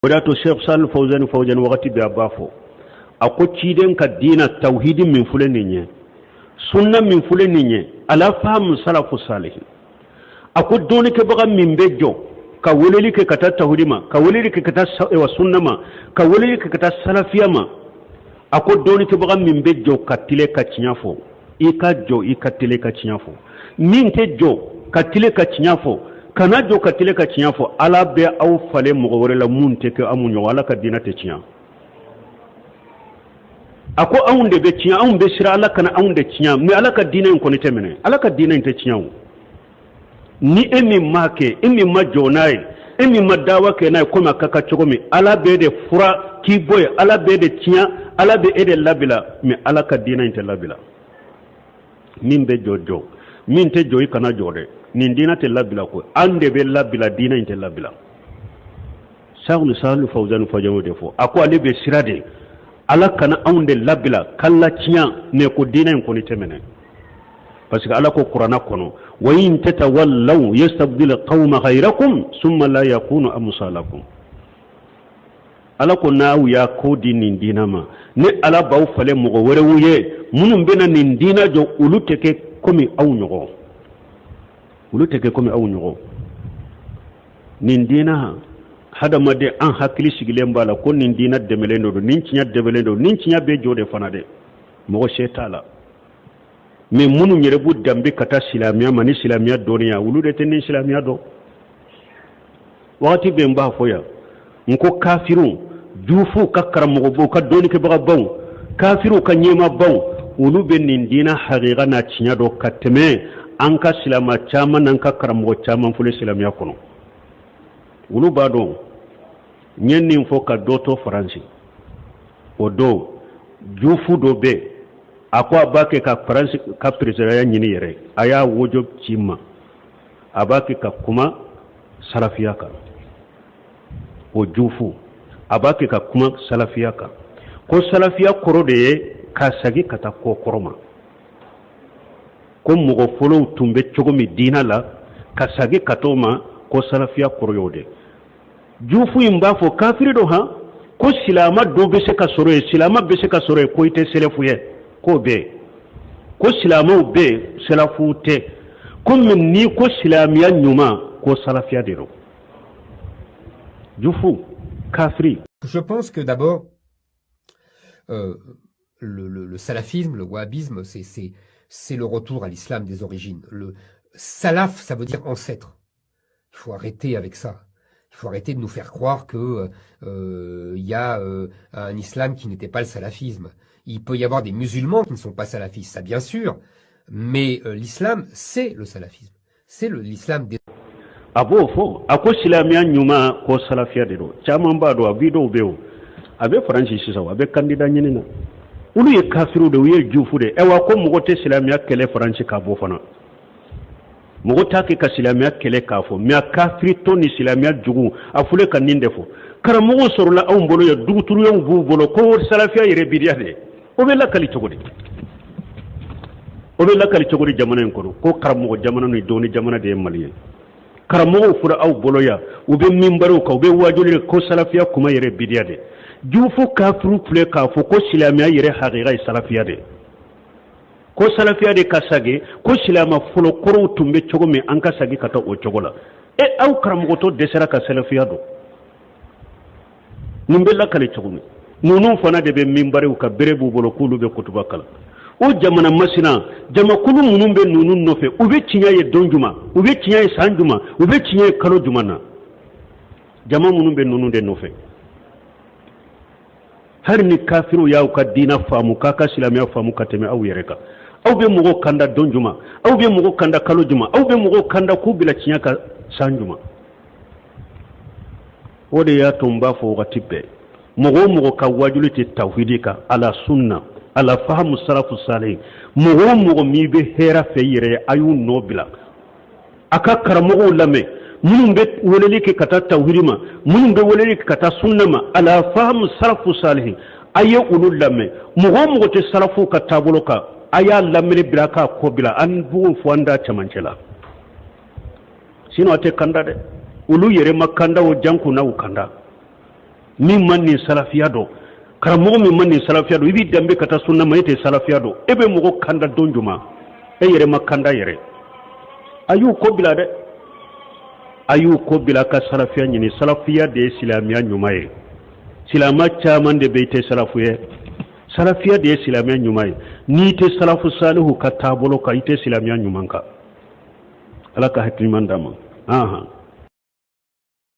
wadato Sheikh Salih Fawzan wakati bi abafo ako ciden ka dina tauhidin min fulani nye sunna min fulani nye ala faham salafu salih ako doni ke baga min bejo ka woleli ke kata tauhidima ka woleli ke kata wa sunnama ka woleli ke kata salafiyama ako doni ke baga min bejo katile ka tinyafo ika jo ikatile ka tinyafo min te jo katile ka tinyafo kana jo katile ka tinyafo ala be aw fale mo wore la munte ke amunyo wala ka dina te tinya ako aunde be tinya aunde sira ala kana aunde tinya mi ala ka dina ko ni temene ala ka dina te tinya ni emi make emi majonai emi madawa ke na ko makaka chogomi ala be de fura ki boy ala be de tinya ala be ede labila mi ala ka dina te labila min be jojo min te joyi kana jode nin dina te labila ko ande be labila dina te labila Sheikh Salih Fawzan defo ako ale be sirade ala kana aunde labila kala tinya ne ko dina ko ni temene parce que ala ko qur'ana kono wa in tatawallaw yastabdil qawma ghayrakum thumma la yakunu amsalakum ala ko naaw ya ko dinin dinama ne ala baw fale mo wore wuye munum bena nin dina jo uluteke komi aw nyogo uluteke komi aw nyogo nin dina hada made an hakili sigile mbala ko nin dina demelendo nin cinya demelendo nin cinya be jode fanade mo shetala mais munu nyere bu dambe kata silamiya mani silamiya doniya wulude tenin silamiya do wati be mba foya nko kafirun jufu ka karamo bo ka doni ke baga bon kafiru ka nyema bon wulu be nin dina haqiqa na cinya do kateme an ka silama chama nan ka karamo chama fule silamiya kono wulu ba do nyenni fo ka doto faransi o do jufu do be akwa bake ka faransi ka president nyini yere aya wojo chima abake ka kuma salafiya ka o jufu abake ka kuma salafiya ka ko salafiya koro de ka sagi kata ko koroma ko mugo folo tumbe chogomi dina la ka sagi katoma ko salafiya koro yode jufu imba fo kafiri do ha ko silama do be se ka soro e silama be se ka soro e ko ite selefu ye ko be ko silama be selafu te ko min ni ko silamiya nyuma ko salafiya de ro jufu kafiri. Je pense que d'abord le salafisme, le wahhabisme, c'est le retour à l'islam des origines. Le salaf, ça veut dire ancêtre. Il faut arrêter avec ça. Il faut arrêter de nous faire croire que y a un islam qui n'était pas le salafisme. Il peut y avoir des musulmans qui ne sont pas salafistes, ça bien sûr, mais l'islam, c'est le salafisme. C'est l'islam des... Abo fo ako silamiya nyuma ko salafiya de do chama mbado abido beo abe francis sisa abe candidat nyina ulu ye kafiru de ye jufu de ewa ko mugote silamiya kele francis ka bo fana mugota ke ka silamiya kele ka fo mi kafiri to ni silamiya jugu afule kan ninde fo karamugo sorla aw mbolo ya duguturu yon bu bolo ko salafiya yere bidiya de o be la kali togodi o be la kali togodi jamana en ko karamugo jamana ni doni jamana de maliyen karamogo fura aw boloya ube mimbaro ka ube wajuli ko salafiya kuma yere bidiya de jufu kafiru pule ka fo ko silamiya yere haqiqa salafiya de ko salafiya de kasage ko silama fulo koro tumbe chogo me an kasage kata o chogola e aw karamogo to desera ka salafiya do nimbella kale chogo me nunu fana de be mimbaro ka berebu bolo kulu be kutuba kala o jamana masina jama kulu munun be nunu nofe ube cinya ye donjuma ube cinya ye sanjuma ube cinya ye kalo jumana jama munun be nunu de nofe har ni kafiru ya ka dina famu ka silamiya famu ka teme aw yereka aw be mugo kanda donjuma aw be mugo kanda kalo juma aw be mugo kanda ku bila cinya ka sanjuma o de ya tumba fo gatibe mugo ka wajulite tawhidika ala sunna ala fahamu salafu salih mugo mi be hera fe yire ayu nobila aka karamugo lame munum be woleli ke kata tawhidima munum be woleli ke kata sunnama ala fahamu salafu salih aye ulul lame mugo te salafu ka taboloka aya lamre biraka ko bila an bu fuanda chamancela sino ate kanda de ulu yere makanda o janku na ukanda min man ni salafiya do karamɔgɔ min man ni salafiya do i b'i danbe ka taa sunna ma e tɛ salafiya do e bɛ mɔgɔ kanda don juma e yɛrɛ ma kanda yɛrɛ a y'u ko bila dɛ a y'u ko bila ka salafiya ɲini salafiya de ye silamɛya ɲuman ye silama caman de bɛ i tɛ salafu ye salafiya de ye silamɛya ɲuman ye n'i tɛ salafu salihu ka taabolo kan i tɛ silamɛya ɲuman kan ala ka hakiliman d'a ma